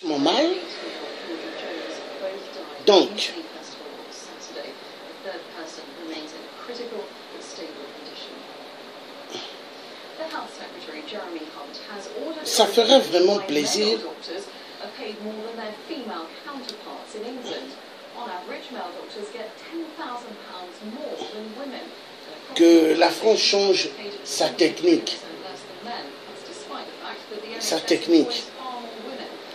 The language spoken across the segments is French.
Mal. Donc, ça ferait vraiment plaisir que la France change sa technique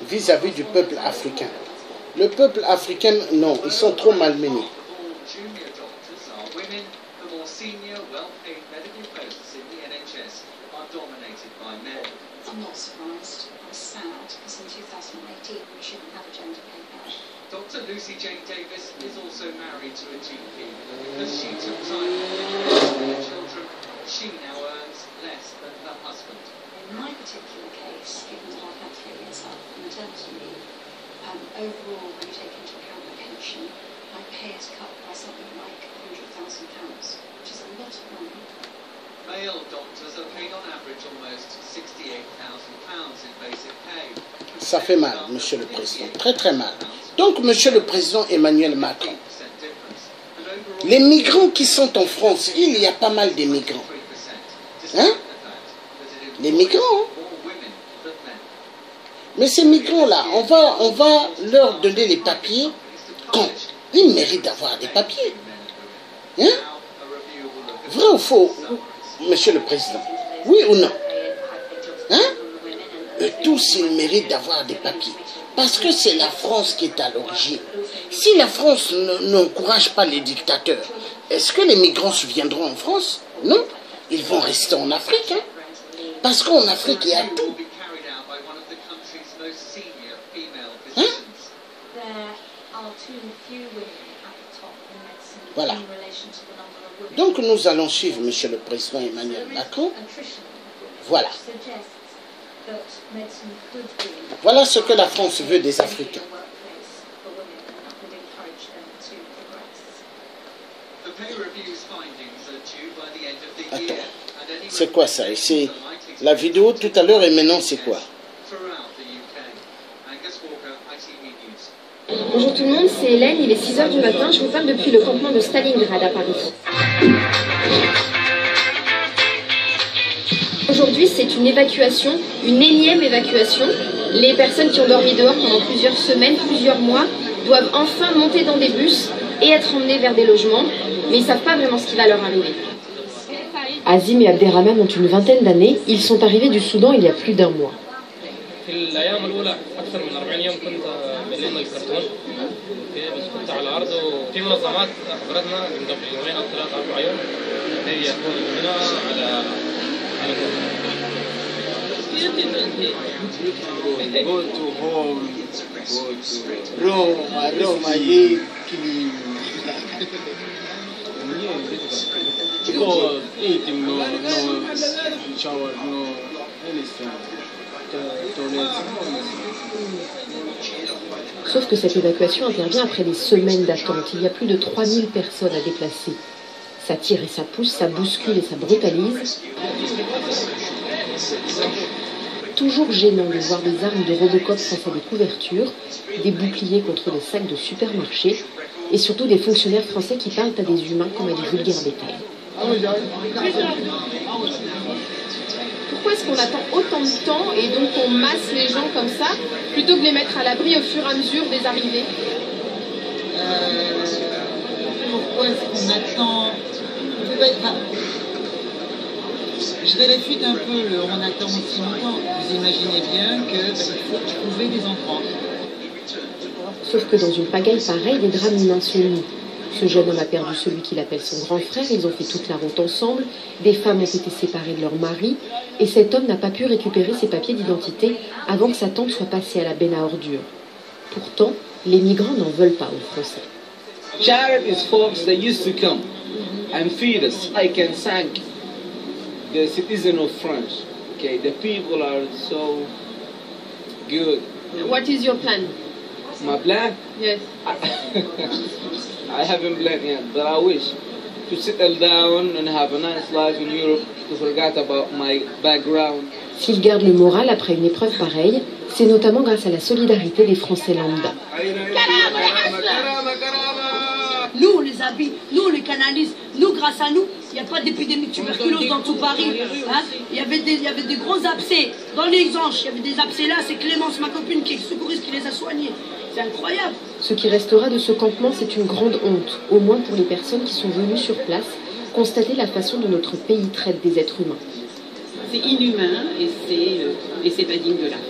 vis-à-vis du peuple africain. Le peuple africain, non, ils sont trop malmenés. Dr. Lucy Jane Davis is also married to a GP. Because she took time for her children, she now earns less than her husband. In my particular case, given that I've had 3 years off maternity leave, overall, when you take into account the pension, my pay is cut by something like £100,000, which is a lot of money. Male doctors are paid on average almost £68,000 in basic pay. Ça fait mal, Monsieur le Président, très très mal. Donc, Monsieur le Président Emmanuel Macron, les migrants qui sont en France, il y a pas mal de migrants. Hein? Les migrants. Hein? Mais ces migrants-là, on va leur donner les papiers quand ils méritent d'avoir des papiers. Hein? Vrai ou faux, Monsieur le Président? Oui ou non? Hein? Et tous, ils méritent d'avoir des papiers. Parce que c'est la France qui est à l'origine. Si la France n'encourage pas les dictateurs, est-ce que les migrants se viendront en France? Non, ils vont rester en Afrique. Hein? Parce qu'en Afrique, il y a tout. Hein? Voilà. Donc nous allons suivre Monsieur le Président Emmanuel Macron. Voilà. Voilà ce que la France veut des Africains. Attends, c'est quoi ça? C'est la vidéo tout à l'heure et maintenant c'est quoi? Bonjour tout le monde, c'est Hélène, il est 6 h du matin, je vous parle depuis le campement de Stalingrad à Paris. Aujourd'hui, c'est une évacuation, une énième évacuation. Les personnes qui ont dormi dehors pendant plusieurs semaines, plusieurs mois, doivent enfin monter dans des bus et être emmenées vers des logements, mais ils ne savent pas vraiment ce qui va leur arriver. Azim et Abderrahman ont une vingtaine d'années, ils sont arrivés du Soudan il y a plus d'1 mois. Go to home, Roma, go eating, no shower, no anything. Sauf que cette évacuation intervient après des semaines d'attente. Il y a plus de 3000 personnes à déplacer. Ça tire et ça pousse, ça bouscule et ça brutalise. Toujours gênant de voir des armes de Robocop face à des couvertures, des boucliers contre des sacs de supermarché et surtout des fonctionnaires français qui parlent à des humains comme à des vulgaires bétails. Pourquoi est-ce qu'on attend autant de temps et donc on masse les gens comme ça plutôt que de les mettre à l'abri au fur et à mesure des arrivées? Pourquoi est-ce qu'on attend? Je réfute un peu on attend aussi longtemps. Vous imaginez bien qu'il faut trouver des enfants. Sauf que dans une pagaille pareille, des drames humains sont nés. Ce jeune homme a perdu celui qu'il appelle son grand frère, ils ont fait toute la route ensemble, des femmes ont été séparées de leur mari, et cet homme n'a pas pu récupérer ses papiers d'identité avant que sa tante soit passée à la benne à ordures. Pourtant, les migrants n'en veulent pas aux Français. Charity is folks that used to come and feed us. I can thank the citizen of France. Okay, the people are so good. What is your plan? My plan? Yes. I haven't planned yet, but I wish to settle down and have a nice life in Europe, to forget about my background. S'il garde le moral après une épreuve pareille, C'est notamment grâce à la solidarité des Français lambda. Nous, on les habille, nous, on les canalise. Nous, grâce à nous, il n'y a pas d'épidémie de tuberculose dans tout Paris. Hein, il y avait des gros abcès. Dans les Anges, il y avait des abcès là. C'est Clémence, ma copine, qui est secouriste, qui les a soignés. C'est incroyable. Ce qui restera de ce campement, c'est une grande honte, au moins pour les personnes qui sont venues sur place, constater la façon dont notre pays traite des êtres humains. C'est inhumain et c'est pas digne de la France.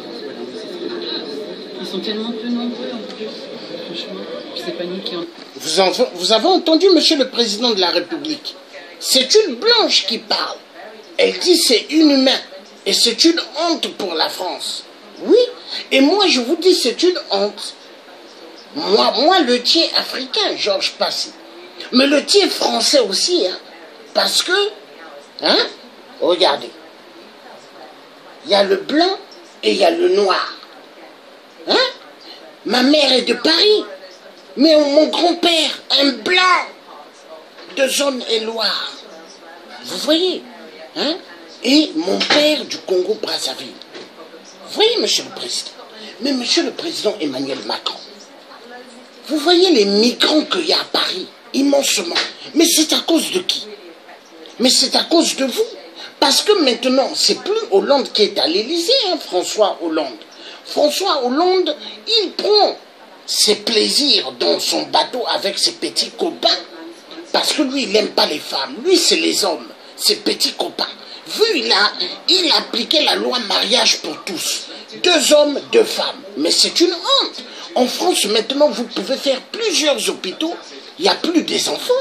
Voilà, ils sont tellement peu nombreux en plus, franchement. Puis c'est pas nous qui en... Vous avez entendu, monsieur le président de la République? C'est une blanche qui parle. Elle dit c'est inhumain et c'est une honte pour la France. Oui, et moi je vous dis c'est une honte. Moi le tiers africain, Georges Passy. Mais le tiers français aussi, hein. Parce que, hein, regardez. Il y a le blanc et il y a le noir. Hein? Ma mère est de Paris. Mais mon grand-père, un blanc de zone et Loire. Vous voyez, hein? Et mon père du Congo-Brazzaville. Vous voyez, monsieur le président? Mais monsieur le président Emmanuel Macron, vous voyez les migrants qu'il y a à Paris, immensement. Mais c'est à cause de qui? Mais c'est à cause de vous. Parce que maintenant, c'est plus Hollande qui est à l'Élysée, hein, François Hollande. François Hollande, il prend ses plaisirs dans son bateau avec ses petits copains. Parce que lui, il n'aime pas les femmes. Lui, c'est les hommes, ses petits copains. Vu, il a appliqué la loi mariage pour tous. 2 hommes, 2 femmes. Mais c'est une honte. En France, maintenant, vous pouvez faire plusieurs hôpitaux. Il n'y a plus des enfants.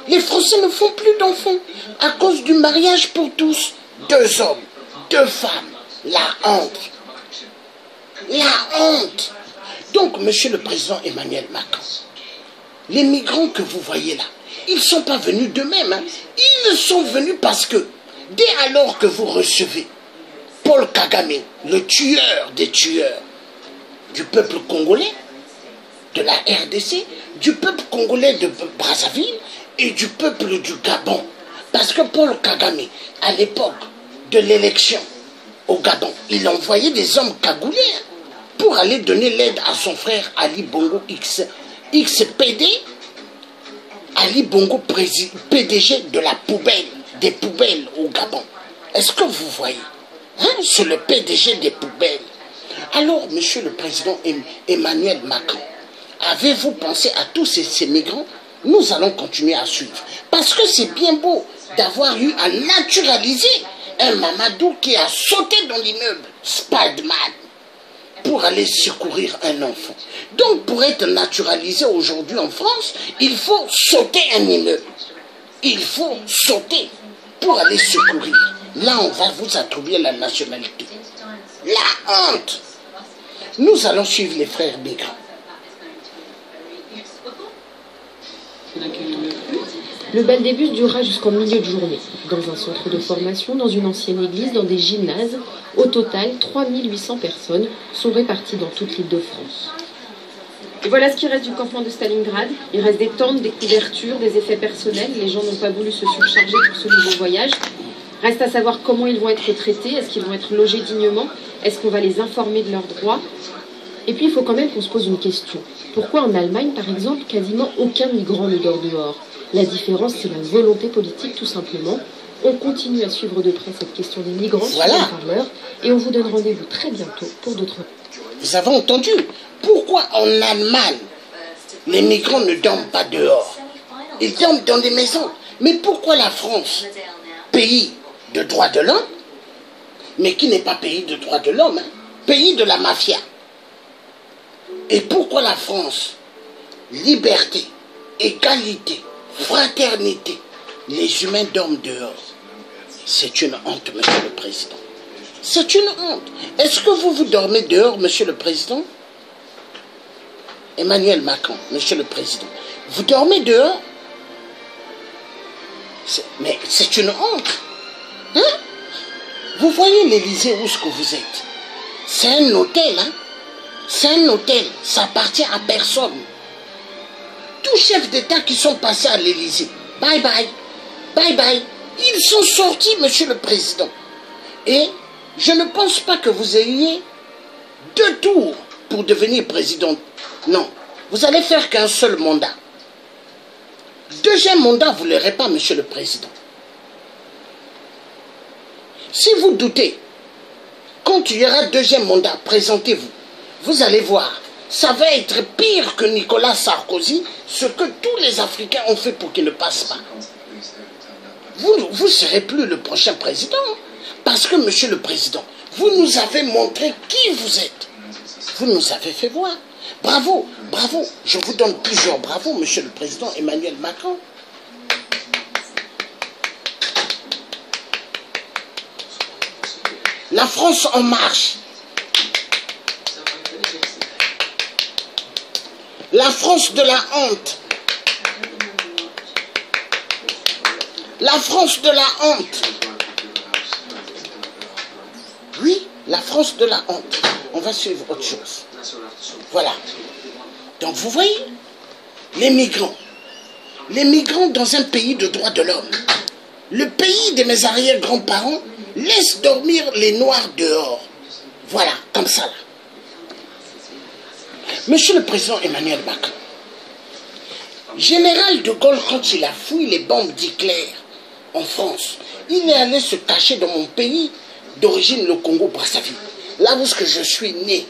Les Français ne font plus d'enfants à cause du mariage pour tous. 2 hommes, 2 femmes. La honte. La honte. Donc, monsieur le président Emmanuel Macron, les migrants que vous voyez là, ils ne sont pas venus d'eux-mêmes. Hein. Ils sont venus parce que, dès alors que vous recevez Paul Kagame, le tueur des tueurs du peuple congolais, de la RDC, du peuple congolais de Brazzaville et du peuple du Gabon. Parce que Paul Kagame, à l'époque de l'élection au Gabon, il envoyait des hommes cagoulés pour aller donner l'aide à son frère Ali Bongo XPD, Ali Bongo PDG de la poubelle, des poubelles au Gabon. Est-ce que vous voyez, hein, c'est le PDG des poubelles. Alors, monsieur le président Emmanuel Macron, avez-vous pensé à tous ces migrants? Nous allons continuer à suivre. Parce que c'est bien beau d'avoir eu à naturaliser un Mamadou qui a sauté dans l'immeuble, Spiderman, pour aller secourir un enfant. Donc, pour être naturalisé aujourd'hui en France, il faut sauter un immeuble. Il faut sauter pour aller secourir. Là, on va vous attribuer la nationalité. La honte. Nous allons suivre les frères migrants. Le bal des bus durera jusqu'en milieu de journée, dans un centre de formation, dans une ancienne église, dans des gymnases. Au total, 3800 personnes sont réparties dans toute l'Île-de-France. Et voilà ce qui reste du campement de Stalingrad. Il reste des tentes, des couvertures, des effets personnels. Les gens n'ont pas voulu se surcharger pour ce nouveau voyage. Reste à savoir comment ils vont être traités. Est-ce qu'ils vont être logés dignement? Est-ce qu'on va les informer de leurs droits? Et puis il faut quand même qu'on se pose une question. Pourquoi en Allemagne, par exemple, quasiment aucun migrant ne dort dehors? La différence, c'est la volonté politique, tout simplement. On continue à suivre de près cette question des migrants sur le parleur et on vous donne rendez-vous très bientôt pour d'autres. Vous avez entendu? Pourquoi en Allemagne, les migrants ne dorment pas dehors? Ils dorment dans des maisons. Mais pourquoi la France, pays de droits de l'homme, mais qui n'est pas pays de droits de l'homme, hein, pays de la mafia? Et pourquoi la France, liberté, égalité, fraternité, les humains dorment dehors? C'est une honte, monsieur le président. C'est une honte. Est-ce que vous dormez dehors, monsieur le président? Emmanuel Macron, monsieur le président, vous dormez dehors? Mais c'est une honte. Hein? Vous voyez l'Élysée où est-ce que vous êtes? C'est un hôtel, hein? C'est un hôtel, ça appartient à personne. Tous chefs d'État qui sont passés à l'Élysée, bye bye, bye bye, ils sont sortis, monsieur le président. Et je ne pense pas que vous ayez 2 tours pour devenir président. Non, vous allez faire qu'un seul mandat. Deuxième mandat, vous ne l'aurez pas, monsieur le président. Si vous doutez, quand il y aura deuxième mandat, présentez-vous. Vous allez voir, ça va être pire que Nicolas Sarkozy, ce que tous les Africains ont fait pour qu'il ne passe pas. Vous ne serez plus le prochain président, parce que, monsieur le président, vous nous avez montré qui vous êtes. Vous nous avez fait voir. Bravo, bravo. Je vous donne plusieurs bravos, monsieur le président Emmanuel Macron. La France en marche. La France de la honte. La France de la honte. Oui, la France de la honte. On va suivre autre chose. Voilà. Donc vous voyez, les migrants dans un pays de droits de l'homme, le pays de mes arrière-grands-parents, laisse dormir les Noirs dehors. Voilà, comme ça là. Monsieur le président Emmanuel Macron, général de Gaulle, quand il a fouillé les bombes d'Hitler en France, il est allé se cacher dans mon pays d'origine, le Congo, Brazzaville. Là où je suis né,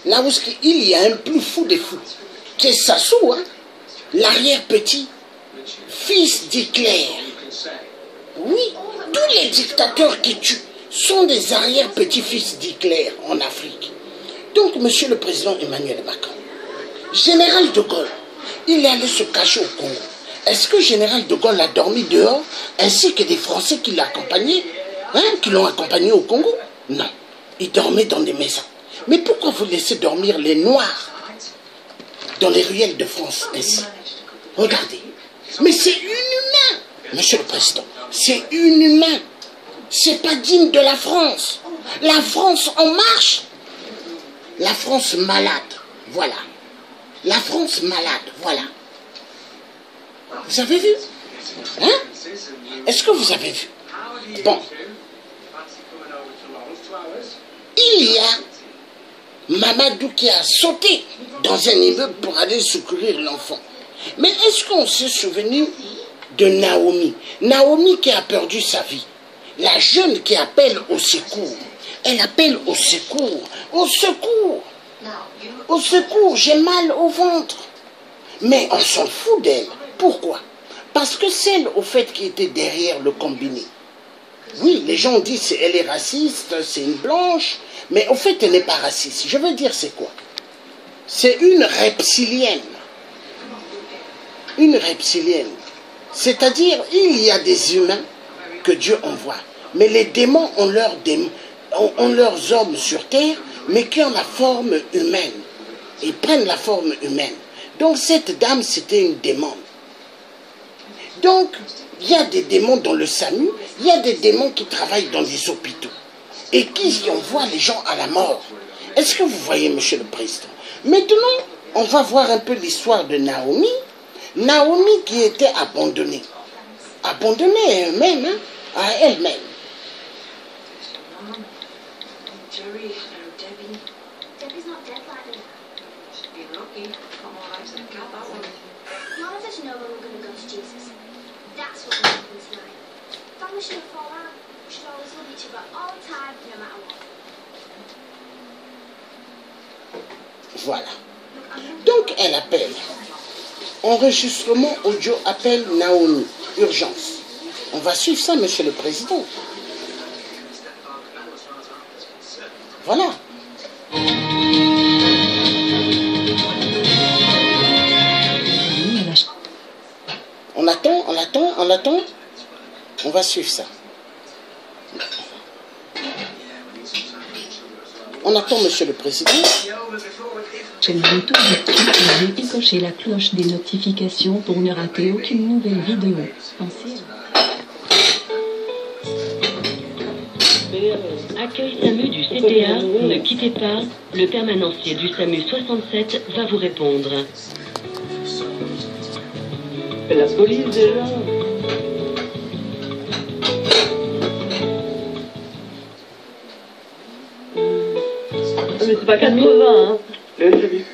là où il y a un plus fou des fous, qui est Sassou, hein, l'arrière-petit, fils d'Hitler. Oui, tous les dictateurs qui tuent sont des arrière-petits-fils d'Hitler en Afrique. Donc, monsieur le président Emmanuel Macron, général de Gaulle, il est allé se cacher au Congo. Est-ce que général de Gaulle a dormi dehors, ainsi que des Français qui l'ont accompagné, hein, qui l'ont accompagné au Congo? Non, il dormait dans des maisons. Mais pourquoi vous laissez dormir les Noirs dans les ruelles de France ainsi? Regardez. Mais c'est inhumain, monsieur le président. C'est inhumain. C'est pas digne de la France. La France en marche. La France malade. Voilà. La France malade. Voilà. Vous avez vu? Hein? Est-ce que vous avez vu? Bon. Il y a Mamadou qui a sauté dans un immeuble pour aller secourir l'enfant. Mais est-ce qu'on s'est souvenu de Naomi? Naomi qui a perdu sa vie. La jeune qui appelle au secours. Elle appelle au secours. Au secours. Au secours, j'ai mal au ventre. Mais on s'en fout d'elle. Pourquoi? Parce que celle, au fait, qui était derrière le combiné. Oui, les gens disent qu'elle est raciste, c'est une blanche. Mais au fait, elle n'est pas raciste. Je veux dire, c'est quoi? C'est une reptilienne. Une reptilienne. C'est-à-dire, il y a des humains que Dieu envoie. Mais les démons ont leurs hommes sur terre, mais qui ont la forme humaine. Ils prennent la forme humaine. Donc cette dame, c'était une démon. Donc, il y a des démons dans le SAMU, il y a des démons qui travaillent dans les hôpitaux et qui envoient les gens à la mort. Est-ce que vous voyez, monsieur le président? Maintenant, on va voir un peu l'histoire de Naomi. Naomi qui était abandonnée. Abandonnée à elle-même, hein, à elle-même. Debbie's not dead like that. She'd be lucky. Come on, I said, cat that one. None of us know when we're going to go to Jesus. That's what will happen tonight. Family shouldn't fall out. We should always love each other all the time, no matter what. Voilà. Donc elle appelle. Enregistrement audio appelle Naomi. Urgence. On va suivre ça, monsieur le président. Voilà. On attend, on attend, on attend. On va suivre ça. On attend, monsieur le président. Chaîne YouTube, veuillez décocher la cloche des notifications pour ne rater aucune nouvelle vidéo. Pensez à... Accueil SAMU du CTA, ne quittez pas. Le permanencier du SAMU 67 va vous répondre. La police déjà. mais c'est pas 80, hein. Le salut.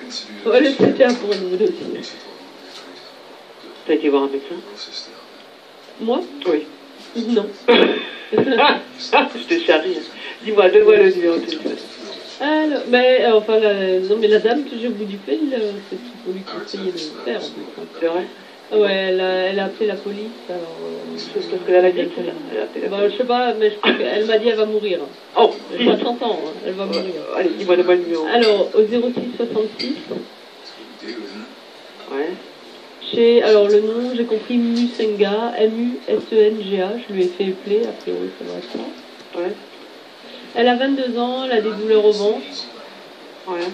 Ouais, le soutien pour nous aussi. T'as été voir un médecin? Moi? Oui. Non. Je te charrie. Dis-moi, donne-moi le numéro de téléphone. Alors, mais enfin, non, mais la dame que j'ai au bout du fil, c'est pour lui conseiller de le faire. C'est vrai? Ouais, elle a appelé la police, alors... C'est parce qu'elle a la vie, celle-là. Elle a appelé la police. Je sais pas, mais je crois qu'elle m'a dit elle va mourir. Oh, elle a 100 ans, hein, elle va mourir. Allez, dis-moi le numéro. Alors, au 06 66. Ouais. Alors, le nom, j'ai compris Musenga, M-U-S-E-N-G-A. Je lui ai fait appeler, a priori, ça doit être ça. Ouais. Elle a 22 ans, elle a des douleurs au ventre. Ouais.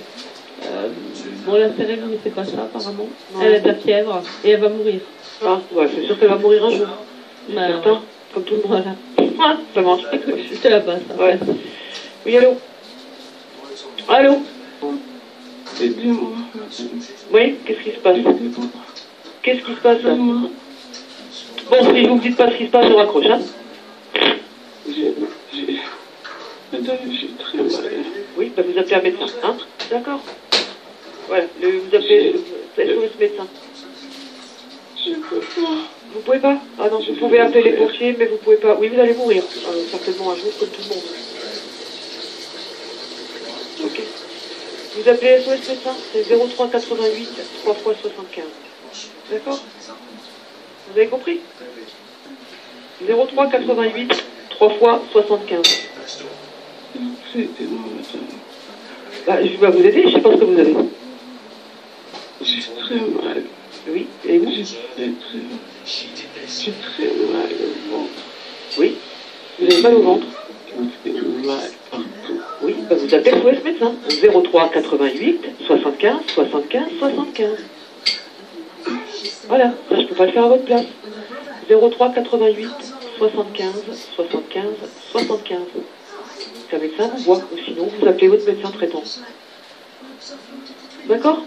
Bon, la sérène, mais c'est pas ça, apparemment. Ouais. Elle a de la fièvre et elle va mourir. Ah, ouais, c'est sûr qu'elle va mourir un jour. Bah, certain, comme tout le monde. Voilà. Ça marche. Je te la passe. Hein. Ouais. Oui, allô? Allô? Oui, qu'est-ce qui se passe? Qu'est-ce qui se passe là? Bon, si vous me dites pas ce qui se passe, je raccroche, hein? J'ai très mal. Oui, bah vous appelez un médecin, hein? D'accord. Voilà, vous appelez SOS médecin. Je peux pas. Vous pouvez pas? Ah non, vous pouvez appeler les pompiers, mais vous pouvez pas. Oui, vous allez mourir, certainement un jour, comme tout le monde. Ok. Vous appelez SOS médecin, c'est 03 88 3 x 75. D'accord? Vous avez compris? 03 88 3 x 75. Bah, je vais vous aider, je sais pas ce que vous avez. J'ai très mal. Oui, et vous? J'ai très mal au ventre. Oui? Vous avez mal au ventre? Oui, bah vous appelez SOS médecin. 03 88 75 75 75. Voilà, ça je peux pas le faire à votre place. 03 88 75 75 75. C'est un médecin vous voit, ou sinon vous appelez votre médecin traitant. D'accord?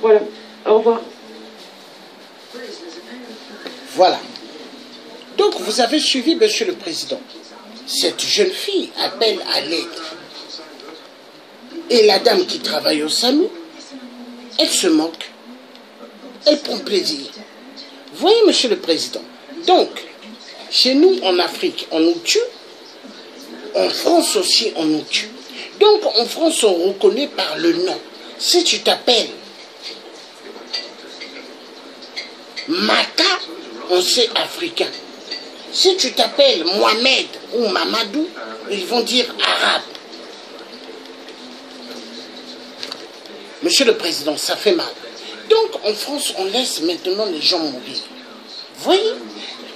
Voilà, au revoir. Voilà. Donc vous avez suivi, Monsieur le Président. Cette jeune fille appelle à l'aide. Et la dame qui travaille au SAMU, elle se moque. Elle prend plaisir. Voyez, Monsieur le Président. Donc, chez nous en Afrique, on nous tue. En France aussi, on nous tue. Donc, en France, on reconnaît par le nom. Si tu t'appelles Maka, on sait africain. Si tu t'appelles Mohamed ou Mamadou, ils vont dire arabe. Monsieur le Président, ça fait mal. Donc, en France, on laisse maintenant les gens mourir. Voyez?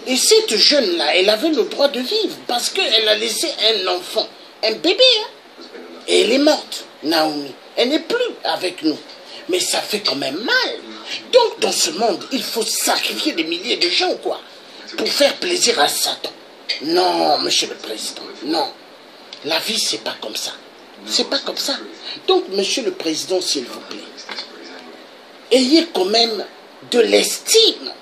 Et cette jeune-là, elle avait le droit de vivre parce qu'elle a laissé un enfant, un bébé. Hein? Et elle est morte, Naomi. Elle n'est plus avec nous. Mais ça fait quand même mal. Donc, dans ce monde, il faut sacrifier des milliers de gens, quoi, pour faire plaisir à Satan. Non, Monsieur le Président, non. La vie, c'est pas comme ça. C'est pas comme ça. Donc, Monsieur le Président, s'il vous plaît, ayez quand même de l'estime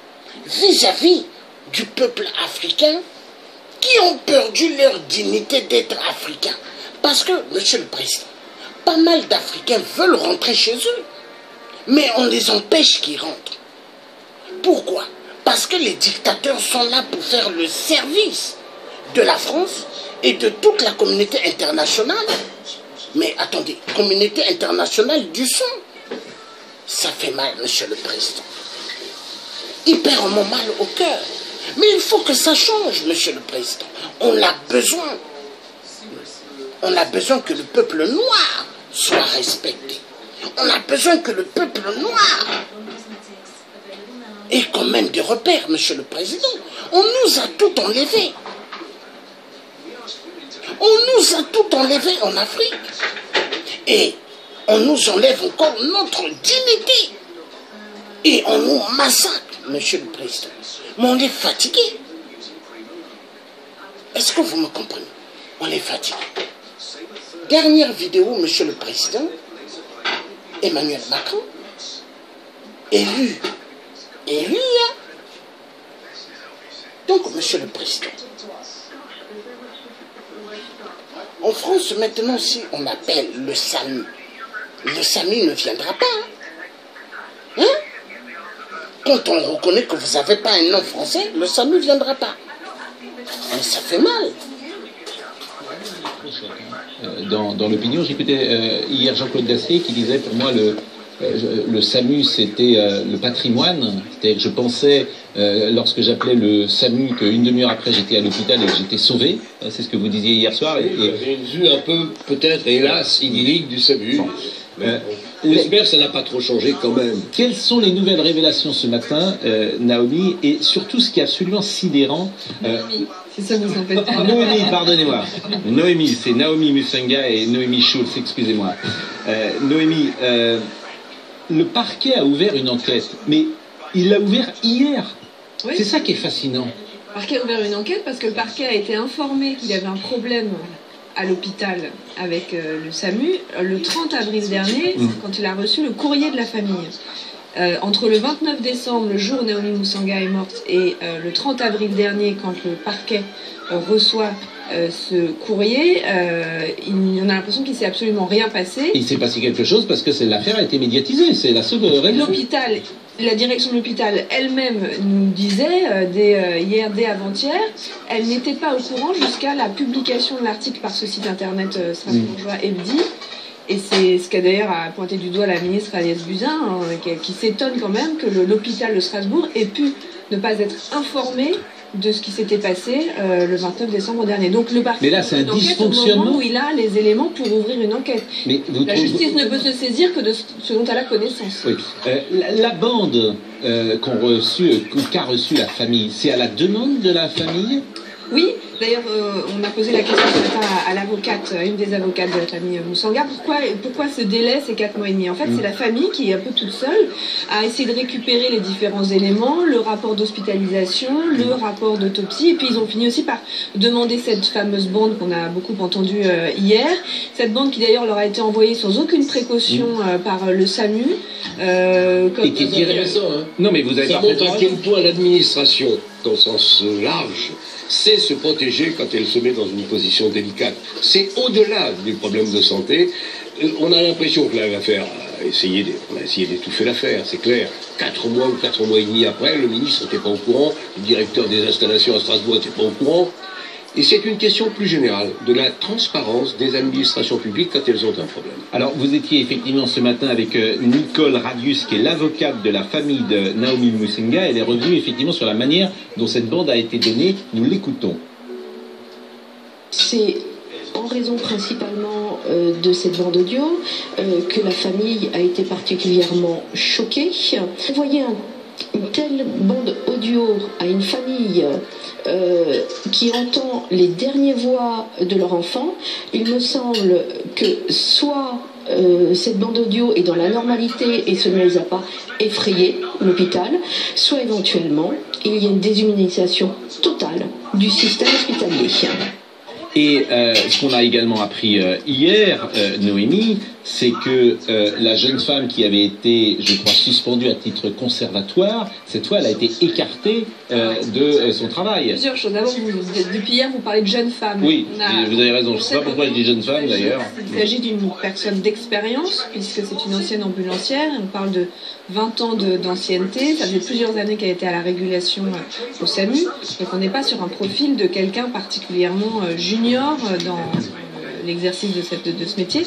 vis-à-vis du peuple africain qui ont perdu leur dignité d'être africains. Parce que, Monsieur le Président, pas mal d'Africains veulent rentrer chez eux, mais on les empêche qu'ils rentrent. Pourquoi? Parce que les dictateurs sont là pour faire le service de la France et de toute la communauté internationale. Mais attendez, communauté internationale du son, ça fait mal, Monsieur le Président. Hyper mal au cœur. Mais il faut que ça change, Monsieur le Président. On a besoin. On a besoin que le peuple noir soit respecté. On a besoin que le peuple noir ait quand même des repères, Monsieur le Président. On nous a tout enlevé. On nous a tout enlevé en Afrique. Et on nous enlève encore notre dignité. Et on nous massacre, Monsieur le Président. Mais on est fatigué. Est-ce que vous me comprenez? On est fatigué. Dernière vidéo, Monsieur le Président, Emmanuel Macron, élu. Hein? Donc, Monsieur le Président, En France, maintenant, si on appelle le SAMU ne viendra pas. Hein? Quand on reconnaît que vous n'avez pas un nom français, le SAMU ne viendra pas. Mais ça fait mal. Dans l'opinion, j'écoutais hier Jean-Claude Dacier qui disait, pour moi, le SAMU, c'était le patrimoine. C'est-à-dire que je pensais, lorsque j'appelais le SAMU, qu'une demi-heure après, j'étais à l'hôpital et que j'étais sauvé. C'est ce que vous disiez hier soir. Vous avez une vue un peu, peut-être, hélas, idyllique du SAMU. J'espère que ça n'a pas trop changé quand même. Quelles sont les nouvelles révélations ce matin, Naomi, et surtout ce qui est absolument sidérant... si ça vous embête pas. Noémie, pardonnez-moi. Noémie, c'est Naomi Musenga et Noémie Schulz, excusez-moi. Noémie, le parquet a ouvert une enquête, mais il l'a ouvert hier. Oui. C'est ça qui est fascinant. Le parquet a ouvert une enquête parce que le parquet a été informé qu'il y avait un problème à l'hôpital avec le SAMU le 30 avril dernier, quand il a reçu le courrier de la famille. Entre le 29 décembre, le jour où Naomi Musenga est morte, et le 30 avril dernier, quand le parquet reçoit ce courrier, on a l'impression qu'il ne s'est absolument rien passé. Il s'est passé quelque chose parce que l'affaire a été médiatisée, c'est la seule raison. L'hôpital, la direction de l'hôpital elle-même nous disait, hier, dès avant-hier, elle n'était pas au courant jusqu'à la publication de l'article par ce site internet strasbourgeois Ebdi. Et c'est ce qu'a d'ailleurs pointé du doigt la ministre Agnès Buzyn, qui s'étonne quand même que l'hôpital de Strasbourg ait pu ne pas être informé de ce qui s'était passé le 29 décembre dernier. Donc le parquet, mais là, c'est un dysfonctionnement. Au moment où il a les éléments pour ouvrir une enquête. Mais la justice ne peut se saisir que de ce dont elle a connaissance. Oui. La bande qu'a reçue la famille, c'est à la demande de la famille? Oui, d'ailleurs, on a posé la question ce matin à l'avocate, à une des avocates de la famille Musenga, pourquoi ce délai, c'est 4 mois et demi. En fait, c'est la famille qui est un peu toute seule, a essayé de récupérer les différents éléments, le rapport d'hospitalisation, le rapport d'autopsie, et puis ils ont fini aussi par demander cette fameuse bande qu'on a beaucoup entendue hier, cette bande qui d'ailleurs leur a été envoyée sans aucune précaution par le SAMU. Et qui est intéressant, hein. Non, mais vous avez ça montre à quel point l'administration, dans le sens large, sait se protéger quand elle se met dans une position délicate. C'est au-delà du problème de santé. On a l'impression que l'affaire on a essayé d'étouffer l'affaire, c'est clair. 4 mois ou 4 mois et demi après, le ministre n'était pas au courant, le directeur des installations à Strasbourg n'était pas au courant. Et c'est une question plus générale de la transparence des administrations publiques quand elles ont un problème. Alors, vous étiez effectivement ce matin avec Nicole Radius, qui est l'avocate de la famille de Naomi Musenga. Elle est revenue effectivement sur la manière dont cette bande a été donnée. Nous l'écoutons. C'est en raison principalement de cette bande audio que la famille a été particulièrement choquée. Vous voyez une telle bande audio à une famille qui entend les dernières voix de leur enfant, il me semble que soit cette bande audio est dans la normalité et ce ne les a pas effrayés, l'hôpital, soit éventuellement il y a une déshumanisation totale du système hospitalier. Et ce qu'on a également appris hier, Noémie, c'est que la jeune femme qui avait été, je crois, suspendue à titre conservatoire, cette fois, elle a été écartée de son travail. Plusieurs choses. D'abord, depuis hier, vous parlez de jeune femme. Oui, vous avez raison. Je ne sais pas pourquoi je dis jeune femme, d'ailleurs. Il s'agit d'une personne d'expérience, puisque c'est une ancienne ambulancière. On parle de 20 ans d'ancienneté. Ça faisait plusieurs années qu'elle était à la régulation au SAMU. Donc, on n'est pas sur un profil de quelqu'un particulièrement junior dans l'exercice de ce métier.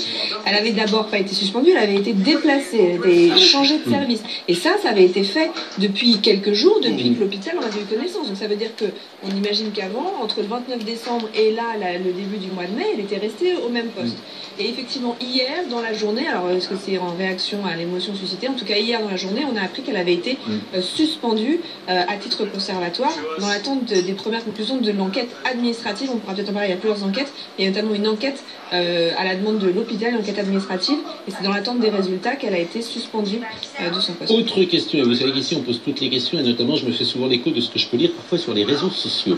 Elle avait d'abord pas été suspendue, elle avait été déplacée, elle avait changé de service. Et ça avait été fait depuis quelques jours, depuis que l'hôpital en avait eu connaissance. Donc ça veut dire qu'on imagine qu'avant, entre le 29 décembre et là, le début du mois de mai, elle était restée au même poste. Et effectivement, hier, dans la journée, alors est-ce que c'est en réaction à l'émotion suscitée? En tout cas, hier, dans la journée, on a appris qu'elle avait été suspendue à titre conservatoire dans l'attente des premières conclusions de l'enquête administrative. On pourra peut-être en parler, il y a plusieurs enquêtes. Il y a notamment une enquête à la demande de l'hôpital, une enquête administrative. Et c'est dans l'attente des résultats qu'elle a été suspendue de son poste. Autre question, et vous savez qu'ici, on pose toutes les questions, et notamment, je me fais souvent l'écho de ce que je peux lire parfois sur les réseaux sociaux.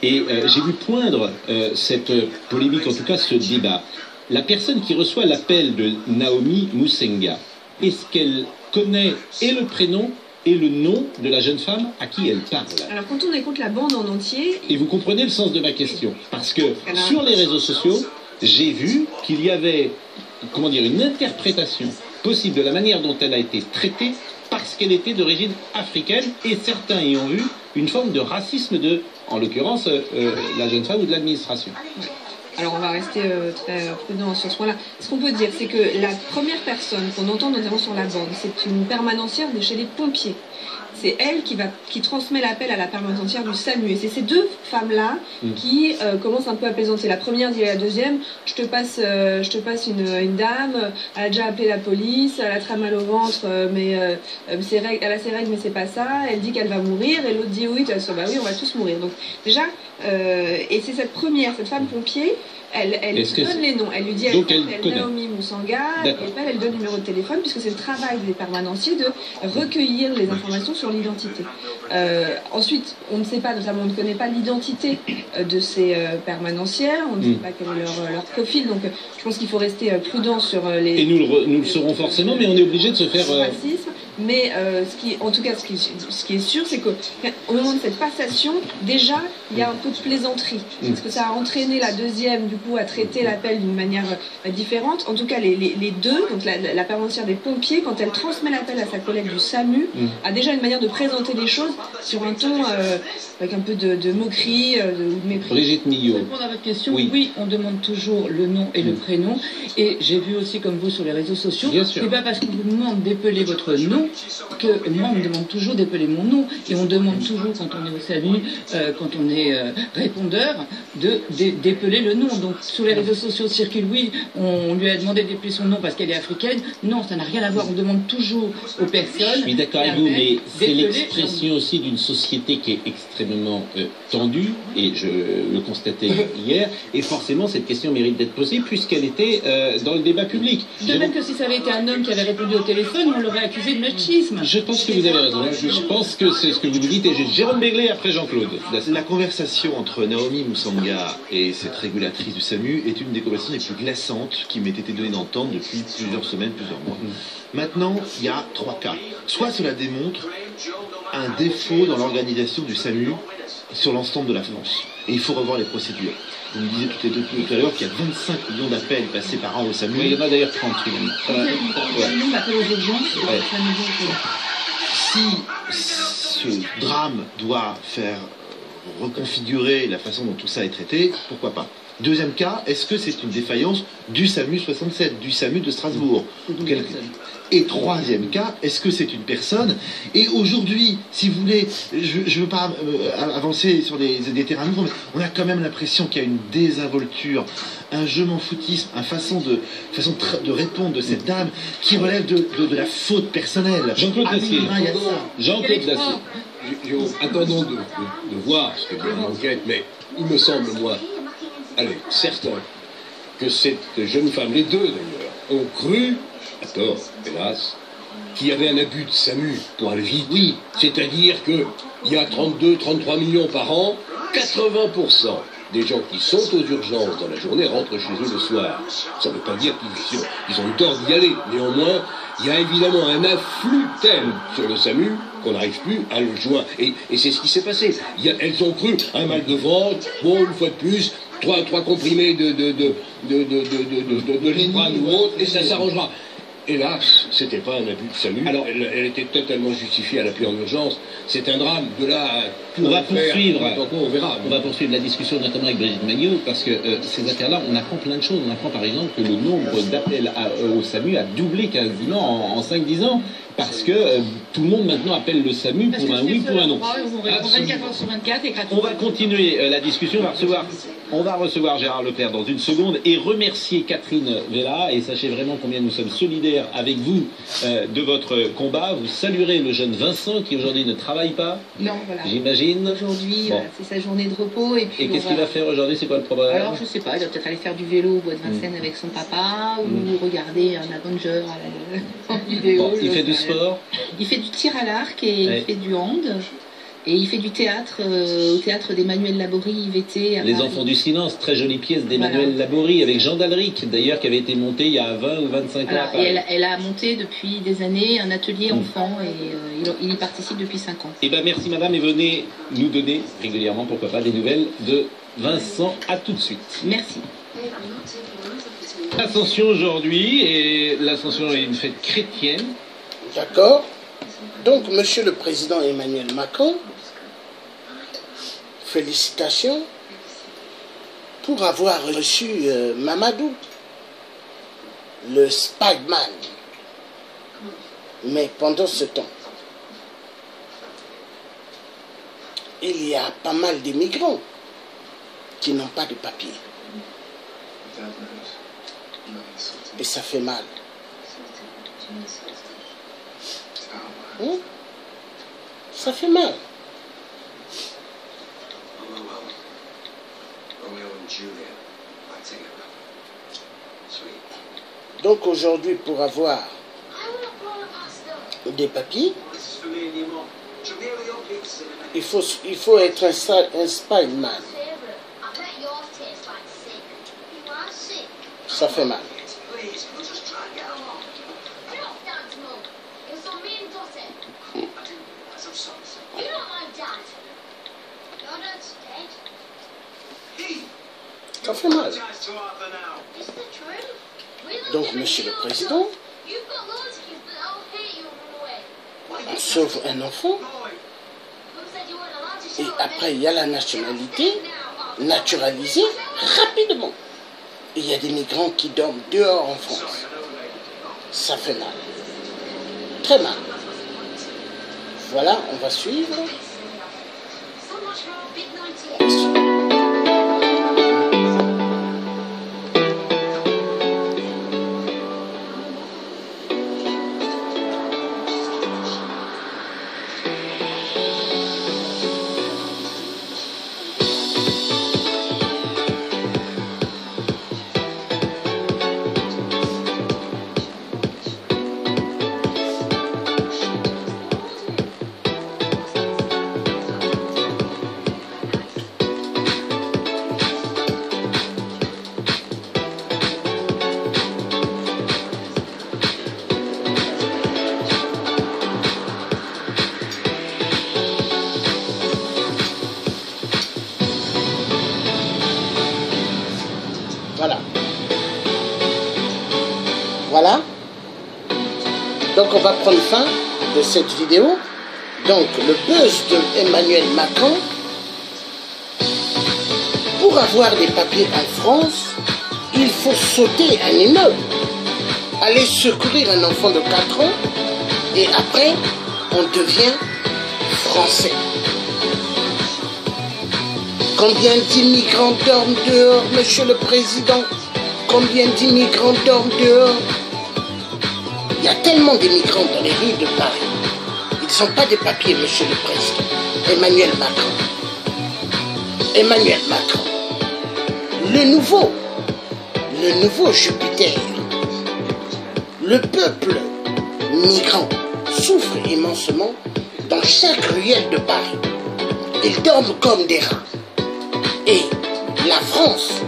Et j'ai vu poindre cette polémique, en tout cas ce débat. La personne qui reçoit l'appel de Naomi Musenga, est-ce qu'elle connaît et le prénom et le nom de la jeune femme à qui elle parle? Alors quand on écoute la bande en entier... Et vous comprenez le sens de ma question. Parce que sur les réseaux sociaux, j'ai vu qu'il y avait, comment dire, une interprétation possible de la manière dont elle a été traitée parce qu'elle était d'origine africaine, et certains y ont vu une forme de racisme de, en l'occurrence, la jeune femme ou de l'administration. Alors on va rester très prudent sur ce point-là. Ce qu'on peut dire, c'est que la première personne qu'on entend notamment sur la bande, c'est une permanencière de chez les pompiers. C'est elle qui transmet l'appel à la permanencière du SAMU. Et c'est ces deux femmes-là qui commencent un peu à plaisanter. La première dit à la deuxième, je te passe une dame, elle a déjà appelé la police, elle a très mal au ventre, mais elle a ses règles, mais c'est pas ça. Elle dit qu'elle va mourir, et l'autre dit oui, bah oui, on va tous mourir. Donc déjà, et c'est cette femme pompier, elle donne les noms. Elle lui dit, elle s'appelle Naomi Moussanga, et elle donne le numéro de téléphone, puisque c'est le travail des permanenciers de recueillir les informations sur l'identité. Ensuite, on ne sait pas, notamment on ne connaît pas l'identité de ces permanencières, on ne sait pas quel est leur profil, donc je pense qu'il faut rester prudent sur les... Et nous le saurons forcément, mais on est obligé de se faire... racisme. Mais ce qui est sûr, c'est qu'au moment de cette passation, déjà, il y a un peu de plaisanterie. Parce que ça a entraîné la deuxième, du coup, à traiter l'appel d'une manière différente. En tout cas, les deux, donc la permanencière des pompiers, quand elle transmet l'appel à sa collègue du SAMU, a déjà une manière de présenter les choses sur un ton avec un peu de moquerie, de mépris. Brigitte Millot. Pour répondre à votre question, oui, on demande toujours le nom et le prénom. Et j'ai vu aussi, comme vous, sur les réseaux sociaux, c'est pas parce qu'on vous demande d'épeler votre nom que moi, on me demande toujours d'épeler mon nom. Et on demande toujours, quand on est au SAMU, quand on est répondeur, d'épeler le nom. Donc, sur les réseaux sociaux circule, oui, on lui a demandé d'épeler son nom parce qu'elle est africaine. Non, ça n'a rien à voir. On demande toujours aux personnes. Je suis d'accord avec vous, mais c'est l'expression aussi d'une société qui est extrêmement tendue, et je le constatais hier, et forcément, cette question mérite d'être posée puisqu'elle était dans le débat public. De même que si ça avait été un homme qui avait répondu au téléphone, on l'aurait accusé de machisme. Je pense que vous avez raison. Je pense que c'est ce que vous nous dites, et j'ai Jérôme Béglé après Jean-Claude. La conversation entre Naomi Moussanga et cette régulatrice du SAMU est une des conversations les plus glaçantes qui m'ait été donnée d'entendre depuis plusieurs semaines, plusieurs mois. Maintenant, il y a trois cas. Soit cela démontre un défaut dans l'organisation du SAMU sur l'ensemble de la France. Et il faut revoir les procédures. Vous me disiez tout à l'heure qu'il y a 25 millions d'appels passés par an au SAMU. Oui, il y en a d'ailleurs 30. Si ce drame doit faire reconfigurer la façon dont tout ça est traité, pourquoi pas? Deuxième cas, est-ce que c'est une défaillance du SAMU 67, du SAMU de Strasbourg? Et troisième cas, est-ce que c'est une personne? Et aujourd'hui, si vous voulez, je ne veux pas avancer sur des terrains nouveaux, mais on a quand même l'impression qu'il y a une désinvolture, un je m'en foutisme, une façon de répondre de cette dame qui relève de la faute personnelle. Jean-Claude Dacier. Jean-Claude Dacier. Attendons de voir ce que dit l'enquête, mais il me semble, moi, certain, que cette jeune femme, les deux d'ailleurs, ont cru, à tort, hélas, qu'il y avait un abus de SAMU pour aller vite. Oui. C'est-à-dire qu'il y a 32-33 millions par an, 80% des gens qui sont aux urgences dans la journée rentrent chez eux le soir. Ça ne veut pas dire qu'ils ont eu tort d'y aller. Néanmoins, il y a évidemment un afflux tel sur le SAMU qu'on n'arrive plus à le joindre. Et c'est ce qui s'est passé. Elles ont cru un mal de ventre, bon, une fois de plus, trois comprimés de Liprane ou autre, et ça s'arrangera. Hélas, c'était pas un abus de SAMU. Alors, elle était totalement justifiée à l'appui en urgence. C'est un drame. De là à on va poursuivre. On verra. On va poursuivre la discussion, notamment avec Brigitte Magnot, parce que ces affaires-là, on apprend plein de choses. On apprend par exemple que le nombre d'appels au SAMU a doublé quasiment en 5-10 ans. Parce que tout le monde maintenant appelle le SAMU pour un oui, pour un non. On va continuer la discussion. On va recevoir Gérard Leclerc dans une seconde et remercier Catherine Vella. Et sachez vraiment combien nous sommes solidaires avec vous de votre combat. Vous saluerez le jeune Vincent qui aujourd'hui ne travaille pas. Non, voilà. J'imagine. Aujourd'hui, c'est sa journée de repos. Et qu'est-ce qu'il va faire aujourd'hui? C'est quoi le problème? Alors, je sais pas. Il va peut-être aller faire du vélo au bois de Vincennes avec son papa ou regarder un Avenger en vidéo. Il fait du sport? Il fait du tir à l'arc et il fait du hand. Et il fait du théâtre au théâtre d'Emmanuel Laborie, IVT. Les Enfants du Silence, très jolie pièce d'Emmanuel Laborie avec Jean d'Alric, d'ailleurs, qui avait été montée il y a 20 ou 25 ans. Et elle a monté depuis des années un atelier enfant et il y participe depuis 5 ans. Eh bien, merci madame, et venez nous donner régulièrement, pourquoi pas, des nouvelles de Vincent. À tout de suite. Merci. L'Ascension aujourd'hui, et l'Ascension est une fête chrétienne. D'accord. Donc, Monsieur le Président Emmanuel Macron, félicitations pour avoir reçu Mamadou, le Spider-Man. Mais pendant ce temps, il y a pas mal d'immigrants qui n'ont pas de papier. Et ça fait mal. Hein? Ça fait mal. Donc aujourd'hui, pour avoir des papiers, il faut être un Spider-Man. Ça fait mal. Ça fait mal. Donc, Monsieur le Président, on sauve un enfant. Et après, il y a la nationalité naturalisée rapidement. Et il y a des migrants qui dorment dehors en France. Ça fait mal. Très mal. Voilà, on va suivre. Voilà. Voilà. Donc on va prendre fin de cette vidéo. Donc le buzz de Emmanuel Macron. Pour avoir des papiers en France, il faut sauter un immeuble, aller secourir un enfant de 4 ans et après on devient français. Combien d'immigrants dorment dehors, Monsieur le Président? Combien d'immigrants dorment dehors? Il y a tellement d'immigrants dans les rues de Paris. Ils n'ont pas de papiers, Monsieur le Président. Emmanuel Macron. Emmanuel Macron. Le nouveau Jupiter. Le peuple migrant souffre immensement dans chaque ruelle de Paris. Ils dorment comme des rats. Et la France,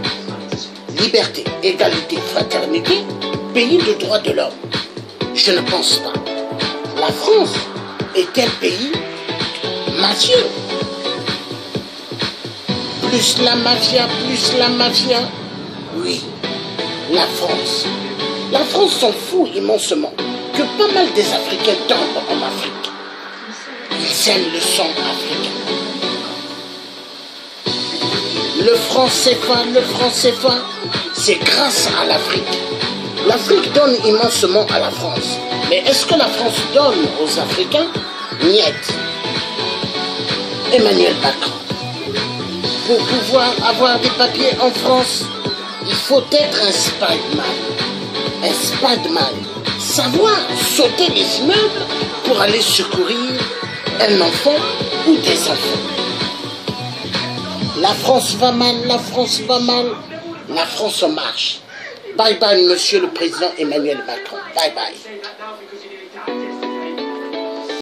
liberté, égalité, fraternité, pays de droits de l'homme. Je ne pense pas. La France est un pays mafieux. Plus la mafia, oui, la France. La France s'en fout immensement que pas mal des Africains tombent en Afrique. Ils aiment le sang africain. Le franc CFA, c'est grâce à l'Afrique. L'Afrique donne immensement à la France. Mais est-ce que la France donne aux Africains? Niet. Emmanuel Macron. Pour pouvoir avoir des papiers en France, il faut être un Spider-Man. Un Spider-Man. Savoir sauter les immeubles pour aller secourir un enfant ou des enfants. La France va mal, la France va mal. La France en marche. Bye bye, Monsieur le Président Emmanuel Macron. Bye bye.